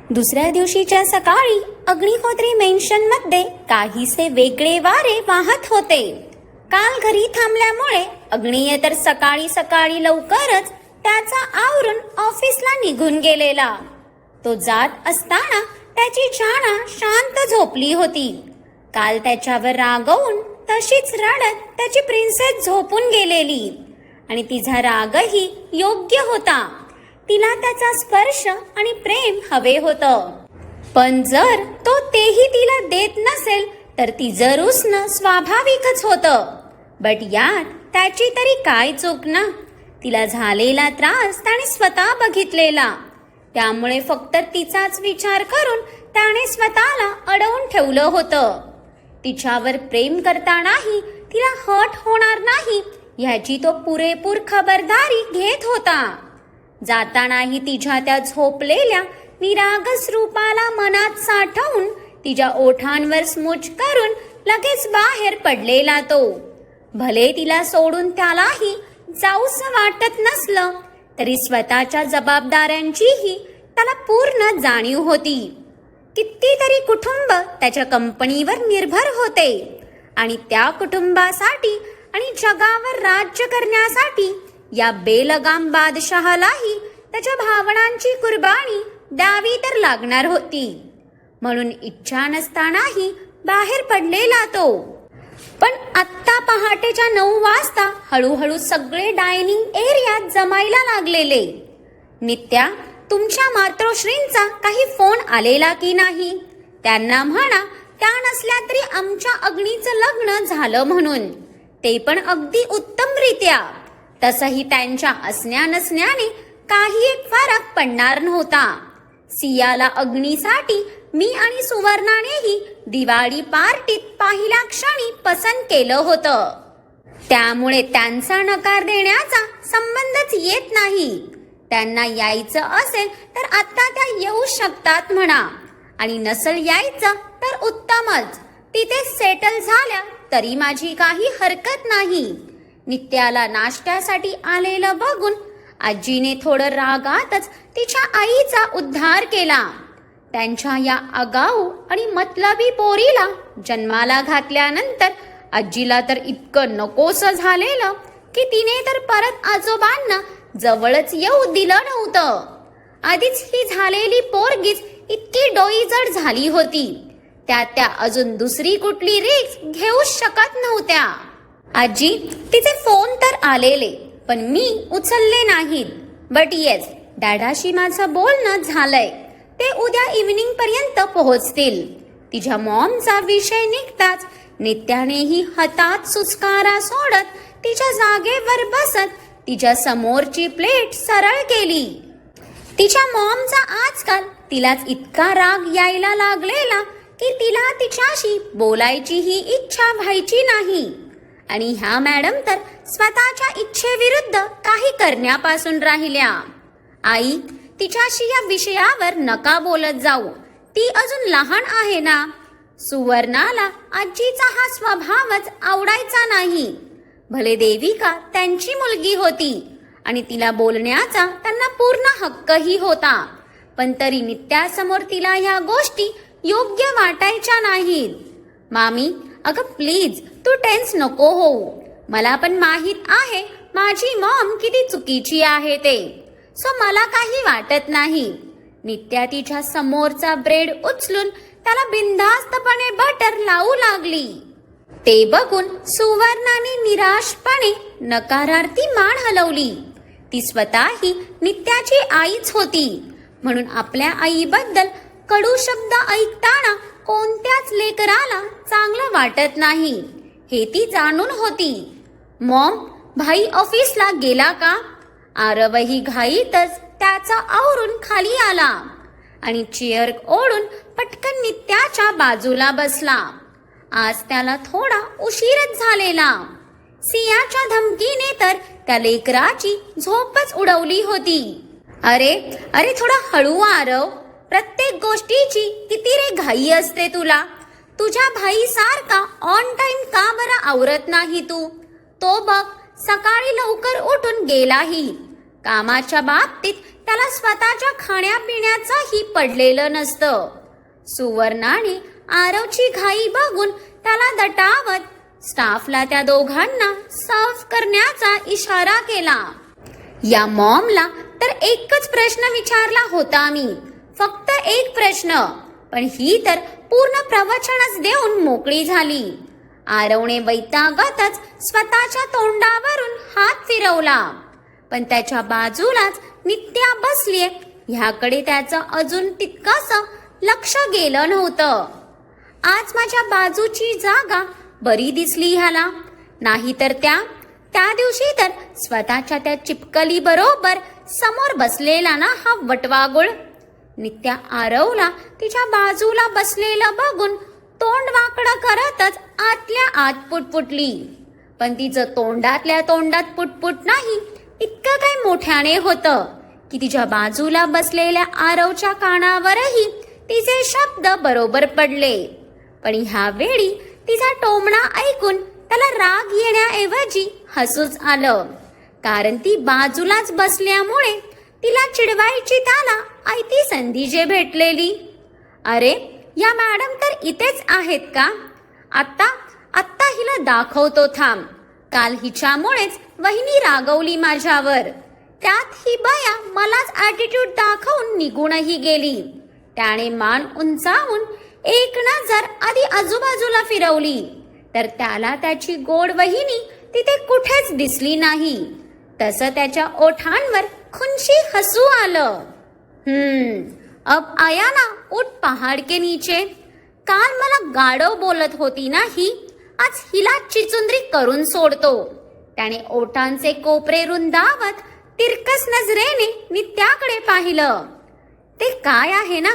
दुसऱ्या दिवशीच्या सकाळी अग्निहोत्री मेन्शनमध्ये काहीसे वेगळे वारे वाहत होते. काल घरी थांबल्यामुळे अग्निय तर सकाळी सकाळी लवकरच त्याचा आवरून ऑफिसला निघून गेलेला. तो जात असताना त्याची छाना शांत झोपली होती. काल त्याच्यावर रागवून तशीच रडत त्याची प्रिन्सेस झोपून गेलेली आणि तिचा रागही योग्य होता. तिला त्याचा स्पर्श आणि प्रेम हवे होतं, पण जर तो तेही तिला देत नसेल तर तिचं रुसणं स्वाभाविकच होतं. बट यात त्याची तरी काय चूक ना. तिला झालेला त्रास त्याने स्वतः बघितलेला, त्यामुळे फक्त तिचाच विचार करून त्याने स्वतःला अडवून ठेवलं होतं. तिच्यावर प्रेम करतानाही तिला हर्ट होणार नाही ह्याची तो पुरेपूर खबरदारी घेत होता. जातानाही तिच्या त्या झोपलेल्या निरागस रूपाला मनात साठवून तिच्या ओठांवर स्मूच करून लगेच बाहेर पडलेला तो. भले तिला सोडून त्यालाही जाऊसं वाटत नसलं तरी स्वतःच्या जबाबदाऱ्यांचीही त्याला पूर्ण जाणीव होती. कितीतरी कुटुंब त्याच्या कंपनीवर निर्भर होते आणि त्या कुटुंबासाठी आणि जगावर राज्य करण्यासाठी या बेलगाम बादशहालाही त्याच्या भावनांची कुर्बानी द्यावी तर लागणार होती. म्हणून इच्छा नसतानाही बाहेर पडलेला तो. पण आत्ता पहाटेच्या 9 वाजता हळूहळू सगळे डायनिंग एरियात जमायला लागलेले. नित्या, तुमच्या मातोश्रींचा काही फोन आलेला की नाही? त्यांना म्हणा त्या नसल्या तरी आमच्या अग्नीचं लग्न झालं म्हणून, ते पण अगदी उत्तमरित्या. तसंही त्यांच्या असण्या नसण्याने काही एक फरक पडणार नव्हता. सियाला अग्नीसाठी मी आणि सुवर्णानेही दिवाळी पार्टीत पहिल्या क्षणी पसंत केलं होतं, त्यामुळे त्यांचा नकार देण्याचा संबंधच येत नाही. त्यांना यायचं असेल तर आता त्या येऊ शकतात म्हणा, आणि नसल यायचं तर उत्तमच. तिथे सेटल झाल्या तरी माझी काही हरकत नाही. नित्याला नाश्त्यासाठी आलेलं बघून आजीने थोडं रागातच तिच्या आईचा उद्धार केला. त्यांच्या या आगाऊ आणि मतलबी पोरीला जन्माला घातल्यानंतर आजीला तर इतकं नकोसं झालेलं की तिने तर परत आजोबांना जवळच येऊ दिलं नव्हतं. आधीच ही झालेली पोरगीच इतकी डोईजड झाली होती, त्या अजून दुसरी कुठली रिस्क घेऊ शकत नव्हत्या. आजी, तिचे फोन तर आलेले पण मी उचलले नाहीत. बट येस, डॅडाशी माझं बोलणं झालंय, ते उद्या इव्हिनिंग पर्यंत पोहोचतील. तिच्या मॉमचा विषय निघताच नित्यानेही हातात सुस्कारा सोडत तिच्या जागेवर बसत तिच्या समोरची प्लेट सरळ केली. तिच्या मॉमचा आजकाल तिलाच इतका राग यायला लागलेला की तिला तिच्याशी बोलायचीही इच्छा व्हायची नाही. आणि ह्या मॅडम तर स्वतःच्या इच्छेविरुद्ध काही करण्यापासून राहिल्या. आई, तिच्याशी या विषयावर नका बोलत जाऊ, ती अजून लहान आहे ना. सुवर्णाला आजीचा हा स्वभावच आवडायचा नाही. भले देविका त्यांची मुलगी होती आणि तिला बोलण्याचा त्यांना पूर्ण हक्कही होता, पण तरी नित्यासमोर तिला ह्या गोष्टी योग्य वाटायच्या नाहीत. मामी, अगं प्लीज तू टेन्स नको होऊ. मला पण माहित आहे माझी मॉम किती चुकीची आहे ते, सो मला काही वाटत नाही. नित्या तिच्या समोरचा ब्रेड उचलून त्याला बिनधास्तपणे बटर लावू लागली. ते बघून सुवर्णाने निराशपणे नकारार्थी मान हलवली. ती स्वतःही नित्याची आईच होती, म्हणून आपल्या आईबद्दल कडू शब्द ऐकताना कोणत्याच लेकराला चांगलं वाटत नाही हे ती जाणून होती. मॉम, भाई ऑफिसला गेला का? आरवही घाईतच त्याचा आवरून खाली आला आणि चेअर ओढून पटकन नित्याच्या बाजूला बसला. आज त्याला थोडा उशीरच झालेला. सियाच्या धमकीने तर त्या लेकराची झोपच उडवली होती. अरे अरे थोडा हळू आरव, प्रत्येक गोष्टीची किती रे घाई असते तुला. तुझ्या भाई सारखा ऑन टाइम का बरं आवरत नाही तू? तो बघ सकाळी लवकर उठून गेलाही. कामाच्या बाबतीत त्याला स्वतःच्या खाण्यापिण्याचंही पडलेलं नसतं. सुवर्णाने आरवची घाई बघून त्याला दटावत स्टाफला त्या दोघांना सर्व करण्याचा इशारा केला. या मॉमला तर एकच प्रश्न विचारला होता मी, फक्त एक प्रश्न, पण ही तर पूर्ण प्रवचनच देऊन मोकळी झाली. आरवने वैतागतच स्वतःच्या तोंडावरून हात फिरवला, पण त्याच्या बाजूलाच नित्या बसलीये ह्याकडे त्याचं अजून तितकंसं लक्ष गेलं नव्हतं. आज माझ्या बाजूची जागा बरी दिसली ह्याला, नाहीतर त्या दिवशी तर स्वतःच्या त्या चिपकली बरोबर समोर बसलेला ना हा वटवागुळ. नित्या आरवला तिच्या बाजूला बसलेलं बघून तोंड वाकडं करतच आतल्या आत पुटपुटली, पण तिचं तोंडातल्या तोंडात पुटपुट नाही इतकं काही मोठ्याने होतं की तिच्या बाजूला बसलेल्या आरवच्या कानावरही तिचे शब्द बरोबर पडले. पण ह्या वेळी तिचा टोमणा ऐकून त्याला राग येण्याऐवजी हसूच आलं, कारण ती बाजूलाच बसल्यामुळे तिला चिडवायची त्याला आयती संधी जे भेटलेली. अरे या मॅडम तर इथेच आहेत का? आत्ता हिला दाखवतो थांब. काल हिच्यामुळेच वहिनी रागवली माझ्यावर, त्यात ही बया मलाच ॲटिट्यूड दाखवून निघूनही गेली. त्याने मान उंचावून एक नजर आधी आजूबाजूला फिरवली, तर त्याला त्याची गोड वहिनी तिथे कुठेच दिसली नाही. तसं त्याच्या ओठांवर खुनशी हसू आलं. अब आया ना उठ पहाड के नीचे. काल मला गाढव बोलत होती ना ही, आज हिला चिचुंद्री करून सोडतो. त्याने ओठांचे कोपरे रुंदावत तिरकस नजरेने नित्याकडे पाहिलं. ते काय आहे ना,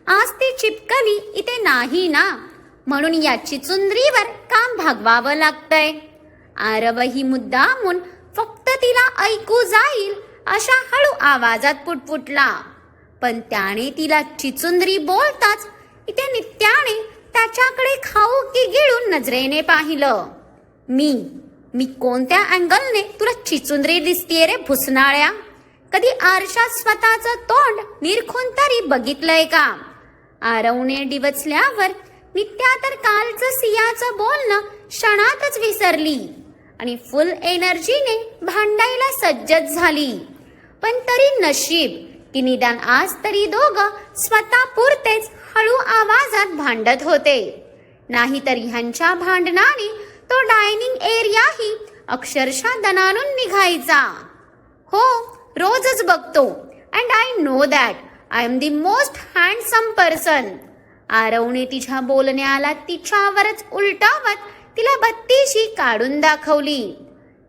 आज ती चिपकली इथे नाही ना, म्हणून या चिचुंद्रीवर काम भागवावं लागतंय. आरवही मुद्दामून फक्त तिला ऐकू जाईल अशा हळू आवाजात पुटपुटला, पण त्याने तिला चिचुंद्री बोलताच इथे नित्याने त्याच्याकडे खाऊ की गिळून नजरेने पाहिलं. मी कोणत्या अँगलने तुला चिचुंद्री दिसतीये रे भुसनाळ्या? कधी आरशात स्वतःचं तोंड निरखून तरी बघितलंय का? आरवने डिवचल्यावर नित्या तर कालचं सियाचं बोलणं क्षणातच विसरली आणि फुल एनर्जीने भांडायला सज्जत झाली. पण तरी नशीब की निदान आज तरी दोघं स्वतः पुरतेच हळू आवाजात भांडत होते, नाहीतर ह्यांच्या भांडणाने तो डायनिंग एरियाही अक्षरशः दणाणून निघायचा. हो, रोजच बघतो, and I know that I am the most handsome person. आरवने तिच्या बोलण्याला तिच्यावरच उलटावत तिला बत्तीशी काढून दाखवली.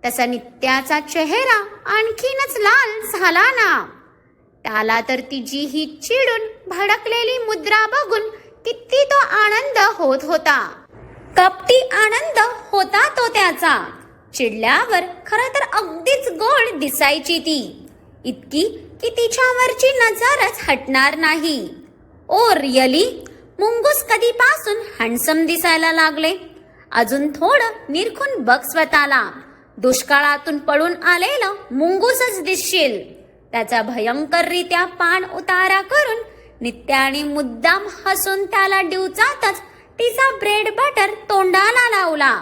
तसा नित्याचा चेहरा आणखीनच लाल झाला ना. त्याला तर तिची ही चिडून भडकलेली मुद्रा बघून किती तो आनंद होत होता. कपटी आनंद होता तो त्याचा. चिडल्यावर खरं तर अगदीच गोड दिसायची ती, इतकी की तिच्यावरची नजरच हटणार नाही. Oh really? मुंगूस कधीपासून हँडसम दिसायला लागले? अजून थोडं निरखून बघ स्वतःला. दुष्काळातून पडून आलेलं मुंगूसच दिसशील. त्याचा भयंकररित्या पान उतारा करून नित्याने मुद्दाम हसून त्याला डिवचातच तिचा ब्रेड बटर तोंडाला लावला.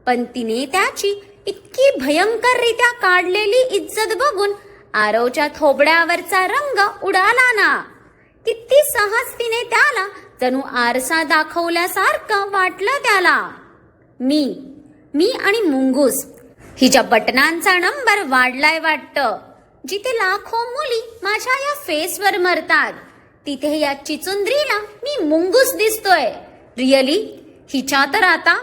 पण तिने त्याची इतकी भयंकररित्या काढलेली इज्जत बघून आरवच्या थोबड्यावरचा रंग उडाला ना. किती सहज तिने त्याला जणू आरसा दाखवल्यासारखं वाटलं त्याला. मी आणि मुंगूस हिच्या बटनांचा नंबर वाढलाय वाटतं. जिथे लाखो मुली माझ्या या फेसवर मरतात, तिथे या चिचुंद्रीला मी मुंगूस दिसतोय. रिअली? हिच्या तर आता.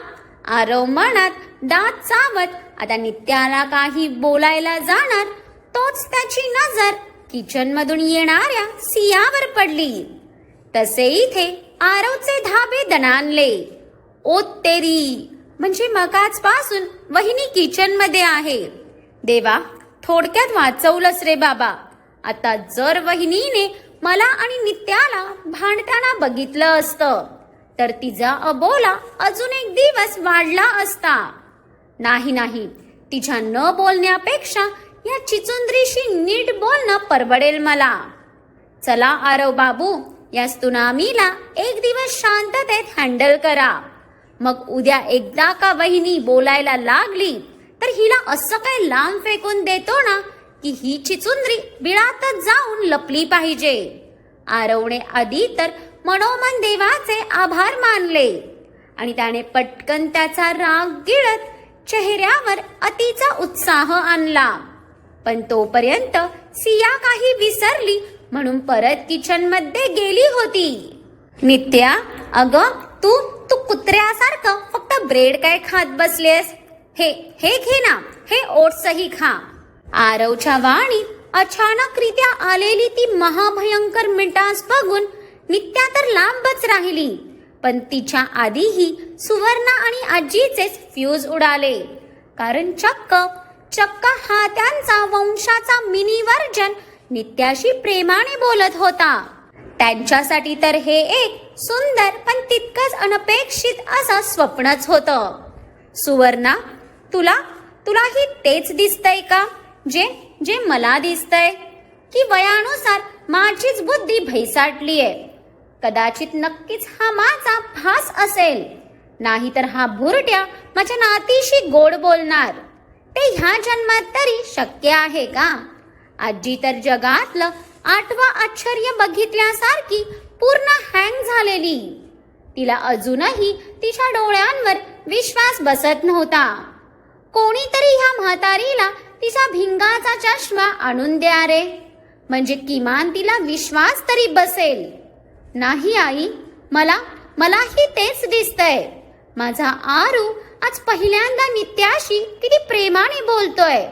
आरव मनात दात चावत आता नित्याला काही बोलायला जाणार, तोच त्याची नजर किचन मधून येणाऱ्या सियावर पडली. तसे इथे आरवचे धाबे दणाणले. ओ तेरी, म्हणजे मगाचपासून वहिनी किचन मध्ये आहे. देवा, थोडक्यात वाचवलंस रे बाबा. आता जर वहिनीने मला आणि नित्याला भांडताना बघितलं असतं तर तिचा अबोला अजून एक दिवस वाढला असता. नाही, तिच्या न बोलण्यापेक्षा या चिचुंद्रीशी नीट बोलणं परवडेल मला. चला आरव बाबू, या त्सुनामीला एक दिवस शांततेत हँडल करा. मग उद्या एकदा का वहिनी बोलायला लागली तर हिला असं काय लांब फेकून देतो ना की ही चिचुंद्री बिळातच जाऊन लपली पाहिजे. आरवने आधी तर मनोमन देवाचे आभार मानले आणि त्याने पटकन त्याचा राग गिळत चेहऱ्यावर अतिचा उत्साह आणला. पण तोपर्यंत सिया काही विसरली म्हणून परत किचन मध्ये गेली होती. नित्या, अगं तू तू कुत्र्यासारखं फक्त ब्रेड काय खात बसलेस? हे घे ना, हे ओट्सही खा. आरवच्या वाणीत अचानकरित्या आलेली ती महाभयंकर मिठास बघून नित्या तर लांबच राहिली. पण तिच्या आधीही सुवर्णा आणि आजीचेच फ्यूज उडाले. कारण चक्क हा त्यांचा वंशाचा मिनी वर्जन नित्याशी प्रेमाने बोलत होता. त्यांच्यासाठी तर हे एक सुंदर पण तितकंच अनपेक्षित असं स्वप्नच होतं. सुवर्णा, तुलाही तेच दिसतंय का जे मला दिसतंय? की वयानुसार माझीच बुद्धी भैसाटलीये? कदाचित नक्कीच हा माझा भास असेल, नाहीतर हा भुरट्या माझ्या नातीशी गोड बोलणार. ते ह्या जन्मात तरी शक्य आहे का? आजी तर जगातलं 8वं आश्चर्य बघितल्यासारखी पूर्ण हँग झालेली. तिला अजूनही तिच्या डोळ्यांवर विश्वास बसत नव्हता. कोणीतरी ह्या म्हातारीला तिचा भिंगाचा चष्मा आणून द्या रे, म्हणजे किमान तिला विश्वास तरी बसेल. नाही आई, मलाही तेच दिसतंय. माझा आरू आज पहिल्यांदा नित्याशी किती प्रेमाने बोलतोय.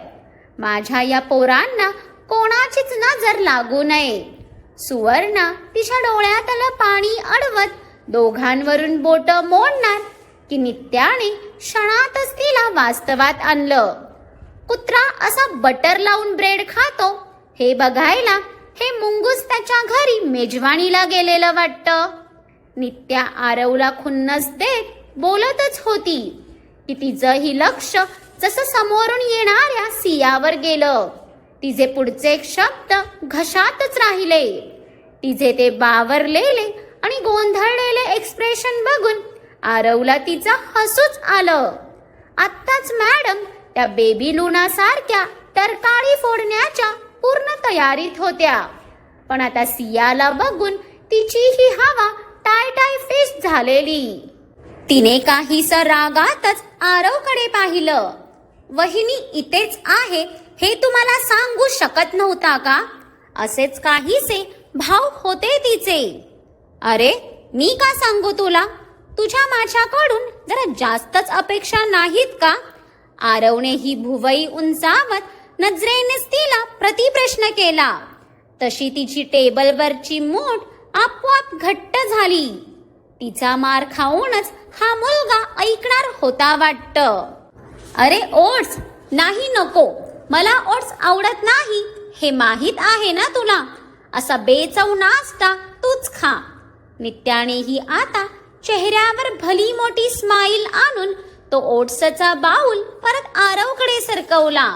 माझ्या या पोरांना कोणाचीच नजर लागू नये. सुवर्णा तिच्या डोळ्यातलं पाणी अडवत दोघांवरून बोट मोडणार की नित्याने क्षणातच तिला वास्तवात आणलं. कुत्रा असा बटर लावून ब्रेड खातो हे बघायला हे मुंगूस त्याच्या घरी मेजवानीला गेलेलं वाटतं. नित्या आरवला खुन्नस देत बोलतच होती की तिचंही लक्ष जसं समोरून येणाऱ्या सियावर गेलं. तिचे पुढचे शब्द घशातच राहिले. तिचे ते बावरलेले आणि गोंधळलेले एक्सप्रेशन बघून आरवला तिचा हसूच आलं. आत्ताच मॅडम त्या बेबी लुना सारख्या तरकाळी फोडण्याच्या पूर्ण तयारीत होत्या, पण आता सियाला बघून तिचीही हवा टाय फिश झालेली. तिने काहीसं रागातच आरवकडे पाहिलं. वहिनी इथेच आहे हे तुम्हाला सांगू शकत नव्हता का? असेच काहीसे भाव होते तिचे. अरे मी का सांगू तुला? तुझ्या माझ्याकडून जरा जास्तच अपेक्षा नाहीत का? आरवने ही भुवई उंचावत नजरेनेच तिला प्रतिप्रश्न केला. तशी तिची टेबलवरची मूठ आपोआप घट्ट झाली. तिचा मार खाऊनच हा मुलगा ऐकणार होता वाटतं. अरे ओट्स नाही, नको, मला ओट्स आवडत नाही हे माहीत आहे ना तुला. असा बेचव नाश्ता तूच खा. नित्यानेही आता चेहऱ्यावर भली मोठी स्माईल आणून तो ओट्सचा बाऊल परत आरवकडे सरकवला.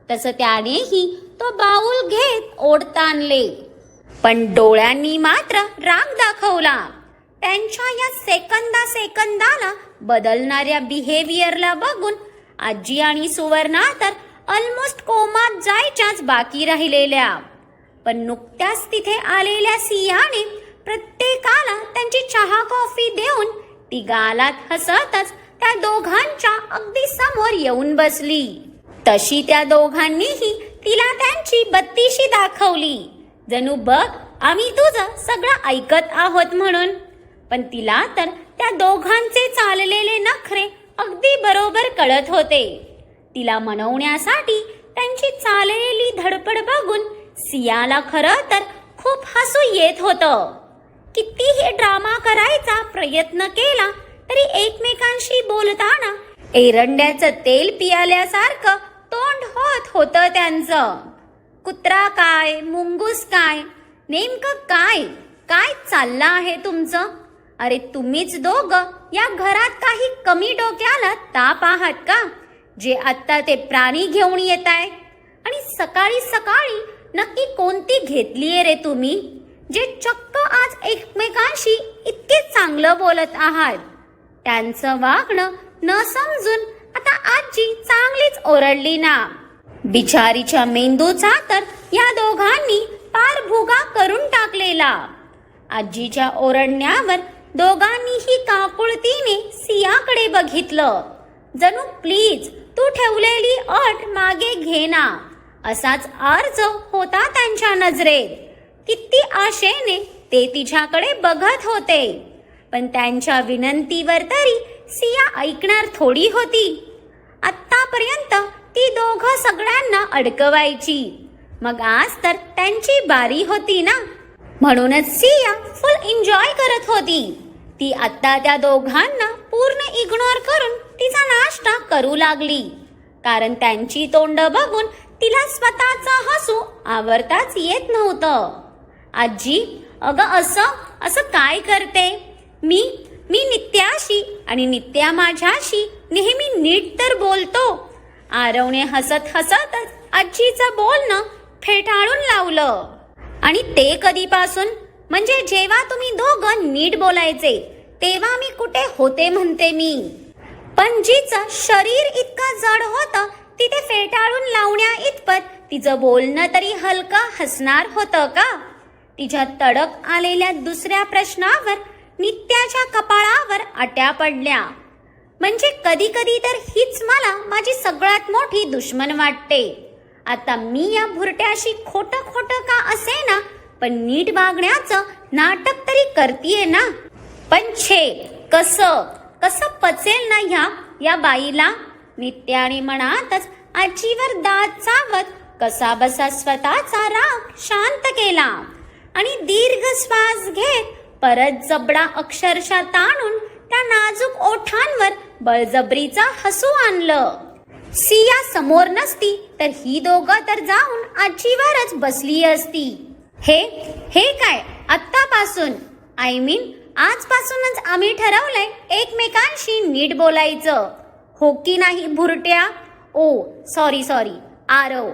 तसं त्यानेही तो बाऊल घेत ओठ ताणले, पण डोळ्यांनी मात्र राग दाखवला. त्यांच्या या सेकंदाला बदलणाऱ्या बिहेवियरला बघून आजी आणि सुवर्णा तर ऑलमोस्ट कोमात जायच्याच बाकी राहिलेल्या. पण नुकत्याच तिथे आलेल्या सियाने प्रत्येकाला त्यांची चहा कॉफी देऊन ती गालात हसतच त्या दोघांच्या अगदी समोर येऊन बसली. तशी त्या दोघांनीही तिला त्यांची बत्तीशी दाखवली, जणू बघ आम्ही तुझं सगळं ऐकत आहोत म्हणून. पण तिला तर त्या दोघांचे चाललेले नखरे अगदी बरोबर कळत होते. तिला मनवण्यासाठी त्यांची चाललेली धडपड बघून सियाला खरं तर खूप हसू येत होतं. कितीही ड्रामा करायचा प्रयत्न केला तरी एकमेकांशी बोलताना एरंड्याचं तेल पियाल्यासारखं तोंड होतं त्यांचं. कुत्रा काय, मुंगूस काय, नेमकं काय चाललं आहे तुमचं? अरे तुम्हीच दोघं या घरात काही कमी डोक्याला ताप आहात का, जे आत्ता ते प्राणी घेऊन येत आहे? आणि सकाळी सकाळी नक्की कोणती घेतलीये रे तुम्ही, जे चक्क आज एकमेकांशी इतके चांगलं बोलत आहात? त्यांचं वागणं न समजून आता आजी चांगलीच ओरडली ना. बिचारीच्या मेंदूचा तर या दोघांनी पार भुगा करून टाकलेला. आजीच्या ओरडण्यावर दोघांनीही काकुळतीने सियाकडे बघितलं. जणू प्लीज तू ठेवलेली अट मागे घे ना, असाच अर्ज होता त्यांच्या नजरेत. किती आशेने ते तिच्याकडे बघत होते, पण त्यांच्या विनंतीवर तरी सिया ऐकणार थोडी होती. आत्तापर्यंत ती दोघं सगळ्यांना अडकवायची, मग आज तर त्यांची बारी होती ना. म्हणूनच सिया फुल एन्जॉय करत होती. ती आत्ता त्या दोघांना पूर्ण इग्नोर करून तिचा नाश्ता करू लागली, कारण त्यांची तोंड बघून तिला स्वतःचं हसू आवरताच येत नव्हतं. आजी, अगं असं काय करते? मी नित्याशी आणि नित्या माझ्याशी नेहमी नीट तर बोलतो. आरवने हसत हसतच आजीचं बोलणं फेटाळून लावलं. आणि ते कधीपासून? म्हणजे जेव्हा तुम्ही दोघं नीट बोलायचे तेव्हा मी कुठे होते म्हणते मी. पण जिचं शरीर इतकं जड होतं तिथे फेटाळून लावण्या इतपत तिचं बोलणं तरी हलकं हसणार होतं का? तिच्या तडक आलेल्या दुसऱ्या प्रश्नावर नित्याच्या कपाळावर आट्या पडल्या. म्हणजे कधी कधी तर हीच मला माझी सगळ्यात मोठी दुश्मन वाटते. आता मी या भुरट्याशी खोटं का असेना, पण नीट वागण्याचं नाटक तरी करतीये ना. पण छे, कसं पचेल ना या बाईला. नित्याने मनातच आजीवर दात चावत कसा बसा स्वतःचा राग शांत केला आणि दीर्घ श्वास घेत परत जबडा अक्षरशः ताणून त्या नाजूक ओठांवर बळजबरीचा हसू आणलं. सिया समोर नसती तर ही दोघं तर जाऊन आजीवरच बसली असती. हे काय आत्तापासून? आय मीन आजपासूनच आम्ही ठरवलंय एकमेकांशी नीट बोलायचं, हो की नाही भुरट्या? ओ सॉरी आरव.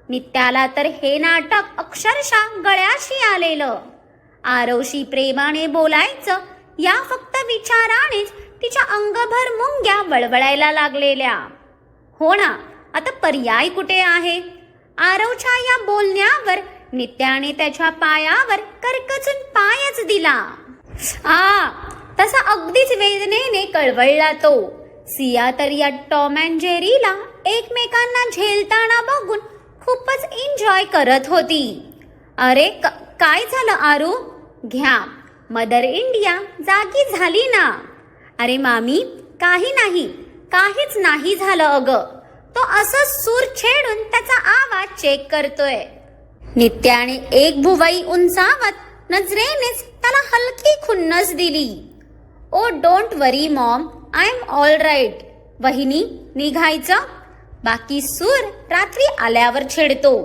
नित्याला तर हे नाटक अक्षरशः गळ्याशी आलेलं. आरवशी प्रेमाने बोलायचं या फक्त विचारानेच तिच्या अंगभर मुंग्या वळवळायला लागलेल्या. हो ना, आता पर्याय कुठे आहे? आरवच्या या बोलण्यावर नित्याने त्याच्या पायावर करकचून पायच दिला. तसा अगदीच वेदनेने कळवळला तो. सिया तर या टॉम अँड जेरीला एकमेकांना झेलताना बघून खूपच एन्जॉय करत होती. अरे काय झालं आरू? घ्या, मदर इंडिया जागी झाली ना. अरे मामी, काहीच नाही झालं अगं. तो असं सूर छेडून त्याचा आवाज चेक करतोय. नित्याने एक भुवई उंचावत नजरेनेच त्याला हलकी खुन्नस दिली. Oh don't worry mom, I am all right. वहिनी निघायचं, बाकी सूर रात्री आल्यावर छेडतो.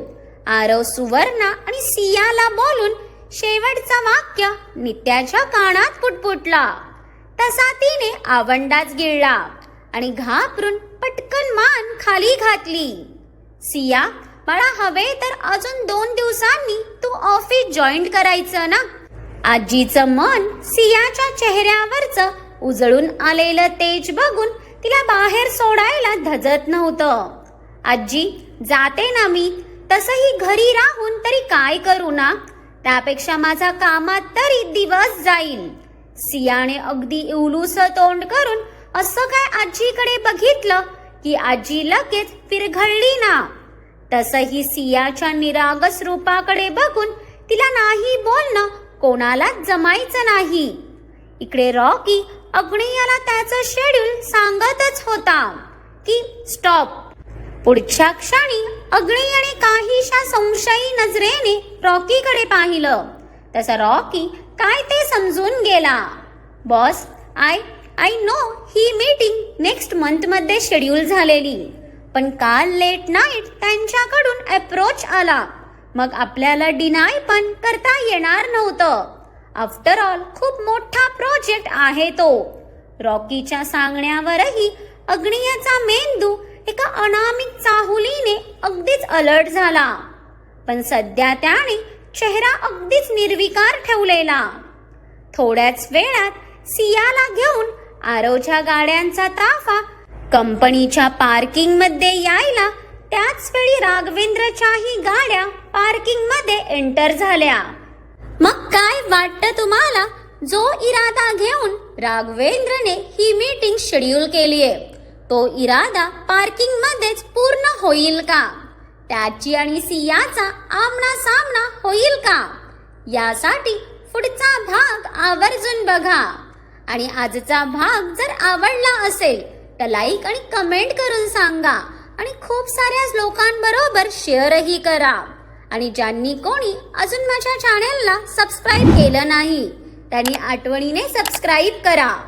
आरव सुवर्णा आणि सियाला बोलून शेवटचा वाक्य नित्याच्या कानात पुटपुटला. तसा तिने आवंडाच गिळला आणि घाबरून पटकन मान खाली घातली. सिया मला हवे तर अजून 2 दिवसांनी तू ऑफिस जॉईन करायचं ना. आजीचं मन सियाच्या चेहऱ्यावरचं उजळून आलेलं तेज बघून तिला बाहेर सोडायला धजत नव्हतं. आजी जाते ना मी, तसंही घरी राहून तरी काय करू ना, त्यापेक्षा माझा कामात तरी दिवस जाईल. सियाने अगदी इवलूस तोंड करून असं काय आजीकडे बघितलं की आजी लगेच विरघळली ना. तसंही सियाच्या निरागस रूपाकडे बघून तिला नाही बोलणं कोणालाच जमायचं नाही. इकडे रॉकी अग्नियाला त्याचं शेड्यूल सांगतच होता की स्टॉप. पुढच्या क्षणी अग्नियाने काहीशा संशयी नजरेने रॉकीकडे पाहिलं. तसा रॉकी काय ते समजून गेला. Boss, I know he meeting next month मध्ये शेड्यूल झालेली, पण काल लेट नाईट त्यांच्याकडून अप्रोच आला, मग आपल्याला डिनाय पण करता येणार नव्हतं. आफ्टर ऑल खूप मोठा प्रोजेक्ट आहे तो. रॉकीच्या सांगण्यावरही अग्नियाचा मेंदू एका अनामिक चाहुलीने अगदीच अलर्ट झाला. पण सध्या त्याने चेहरा अगदीच निर्विकार ठेवलेला. थोड्याच वेळात सियाला घेऊन आरवच्या गाड्यांचा ताफा कंपनीच्या पार्किंग मध्ये यायला त्याच वेळी राघवेंद्रच्याही गाड्या पार्किंग मध्ये एंटर झाल्या. मग काय वाटतं तुम्हाला, जो इरादा घेऊन राघवेंद्रने ही मीटिंग शेड्यूल केलीये तो इरादा पार्किंग मध्येच पूर्ण होईल का? त्याची आणि सियाचा आमना सामना होईल का? यासाठी पुढचा भाग आवर्जून बघा. आणि आजचा भाग जर आवडला असेल तर लाईक आणि कमेंट करून सांगा आणि खूप साऱ्या लोकांबरोबर शेअरही करा. आणि ज्यांनी कोणी अजून माझ्या चॅनेलला सबस्क्राईब केलं नाही त्यांनी आठवणीने सबस्क्राईब करा.